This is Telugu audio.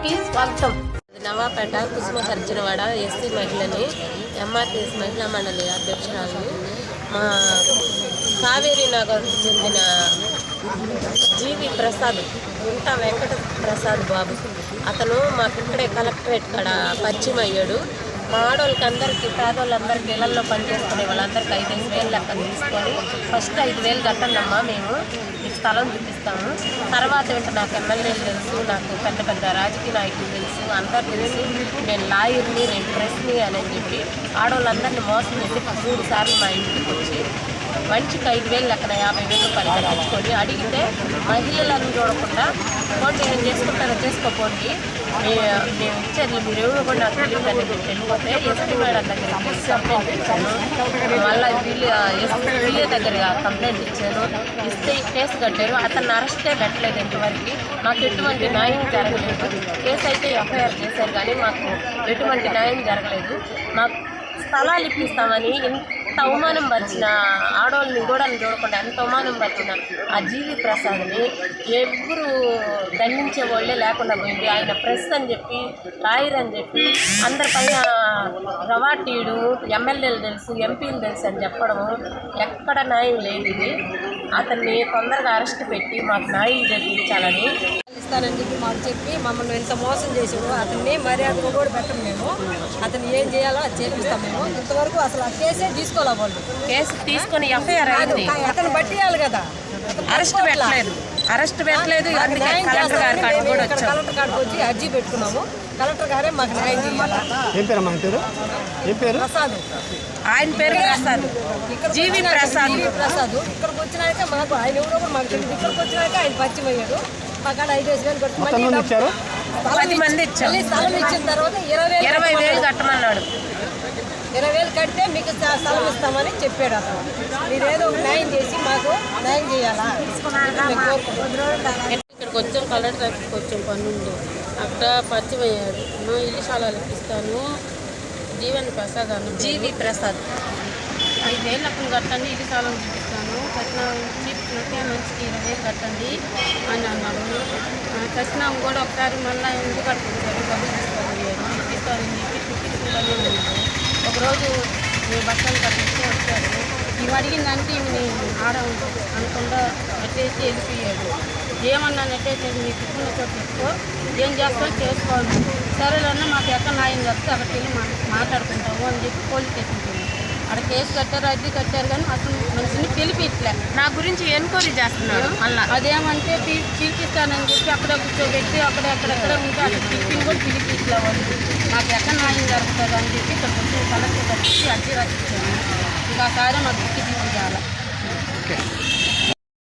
కి స్వాగతం. నవాపేట కుసుమకర్జునవాడ ఎస్సీ మహిళని ఎంఆర్టీఎస్ మహిళా మండలి అధ్యక్షురాలని మా కావేరీ నగర్కు చెందిన జీవి ప్రసాద్ గుంట వెంకట ప్రసాద్ బాబు అతను మాకిక్కడే కలెక్టరేట్ కాడ పరిచయం అయ్యాడు. మా ఆడవాళ్ళకి అందరికీ పేదవాళ్ళందరికీ ఇళ్లలో పనిచేసుకునే వాళ్ళందరికీ 5,000 లెక్క తీసుకొని ఫస్ట్ 5,000 కట్టండమ్మా, మేము మీకు స్థలం చూపిస్తాము. తర్వాత ఏంటో నాకు ఎమ్మెల్యేలు తెలుసు, నాకు పెద్ద పెద్ద రాజకీయ నాయకులు తెలుసు, అందరు తెలుసు, నేను లాయర్ని, నేను ప్రెస్ని అని చెప్పి ఆడవాళ్ళందరినీ మోసం చేసి 3 సార్లు మా ఇంటికి వచ్చి మనిషికి 5,000 లెక్కన 50,000 రూపాయలు కట్టించుకొని అడిగితే మహిళలను చూడకుండా పోటీ ఏం చేసుకుంటారో చేసుకోపోండి, మేము ఇచ్చేది మీరు ఎవరు కూడా నాకు తెలియదని వెళ్ళిపోతే ఎస్పీ మేడం దగ్గర కంప్లైంట్ ఇచ్చాను. మళ్ళీ ఎస్పీఏ దగ్గర కంప్లైంట్ ఇచ్చాను. ఇస్తే కేసు కట్టారు. అతన్ని అరెస్టే పెట్టలేదు. ఇంతవరకు మాకు ఎటువంటి న్యాయం జరగలేదు. కేసు అయితే ఎఫ్ఐఆర్ చేశారు కానీ మాకు ఎటువంటి న్యాయం జరగలేదు. మాకు స్థలాలు ఇప్పిస్తామని ఎంత అవమానం పరిచిన ఆడవాళ్ళని కూడా చూడకుండా ఎంత అవమానం పరిచిన ఆ జీవి ప్రసాద్ని ఎవ్వరు దండించే వాళ్ళే లేకుండా పోయింది. ఆయన ప్రెస్ అని చెప్పి, లాయర్ అని చెప్పి అందరిపైన రవాటీడు, ఎమ్మెల్యేలు తెలుసు, ఎంపీలు తెలుసు అని చెప్పడము ఎక్కడ న్యాయం లేదు. ఇది అతన్ని తొందరగా అరెస్ట్ పెట్టి మాకు న్యాయం జరిపించాలని ఇస్తానని చెప్పి మాకు చెప్పి మమ్మల్ని ఎంత మోసం చేసాడు. అతన్ని మర్యాదగా కూడా పెట్టం మేము. అతను ఏం చేయాలో అది చేపిస్తాం మేము. ఇంతవరకు అసలు ఆ కేసే తీసుకోవాలి. వాళ్ళు కేసు తీసుకొని ఎఫ్ఐఆర్ అయింది. అతను పట్టియాలి కదా, అరెస్ట్ పెట్టలేదు. కలెక్టర్ కాడికి వచ్చి అర్జీ పెట్టుకున్నాము. కలెక్టర్ గారే మాకు న్యాయం చేయాలి. ఏం పేరు ప్రసాద్, ఆయన పేరు ప్రసాద్, జీవి ప్రసాద్. ప్రసాద్ ఇక్కడికి వచ్చినాక మాకు ఆయన ఎవరో కూడా మాకు తెలియదు. ఇక్కడికి వచ్చినాక ఆయన పరిచయం అయ్యాడు. మా కాడ 5,000 కొట్టి 10 మంది ఇచ్చారు. స్థలం ఇచ్చిన తర్వాత 20,000 కట్టమన్నాడు. 20,000 కడితే మీకు స్థలం ఇస్తామని చెప్పాడు. అతను మీరేదో ఒక న్యాయం చేసి మాకు న్యాయం చేయాలా. ఇక్కడికి వచ్చాం, కలెక్టర్ ఆఫీస్కి వచ్చాం పన్నుండి. అక్కడ పరిచయం అయ్యాడు. నువ్వు ఇల్లు స్థలాలు ఇస్తాను, జీవన్ ప్రసాద్ అన్న జీవి ప్రసాద్ 5,000 అప్పుడు కట్టండి, ఇల్లు స్థలం చూపిస్తాను, కట్నం చీపుకుంటే మంచికి 20,000 కట్టండి అని అన్నాడు. కట్నం కూడా ఒకసారి మళ్ళీ ఎందుకు కట్టుకుంటారు, డబ్బులు ఇప్పిస్తారని చెప్పి చూపించుకుంటానే ఉన్నాడు. ఒకరోజు బట్టలు కట్టిస్తే వచ్చాడు. ఇవి అడిగిన దానికి ఇవి ఆడ అనకుండా నెట్టేసి వెళ్ళిపోయాడు. ఏమన్నా నెట్టేసి మీకు ఇచ్చిన చోటు తీసుకో, ఏం చేస్తావు చేసుకోవాలి. సరేలన్నా మాకు ఎక్కడ న్యాయం చెప్తే అక్కడికి వెళ్ళి మాట్లాడుకుంటాము అని చెప్పి పోలీస్ స్టేషన్కి వెళ్ళి అక్కడ కేసు కట్టారు, అద్దె కట్టారు. కానీ అసలు మనిషిని పిలిపిట్లే. నా గురించి ఎంక్వైరీ చేస్తున్నాడు. మళ్ళీ అదేమంటే పిలిపిస్తానని చెప్పి అక్కడ కూర్చోబెట్టి అక్కడెక్కడ ఉంటే అక్కడ పిలిపిని కూడా పిలిపిట్లే వాళ్ళు. నాకు ఎక్కడ న్యాయం జరుగుతుంది అని చెప్పి ఇక్కడ కొంచెం కలెక్టర్ వచ్చి అర్జీ రాసిచ్చాను. ఇక ఆ సారే మాకు గుర్తు తీయాలి.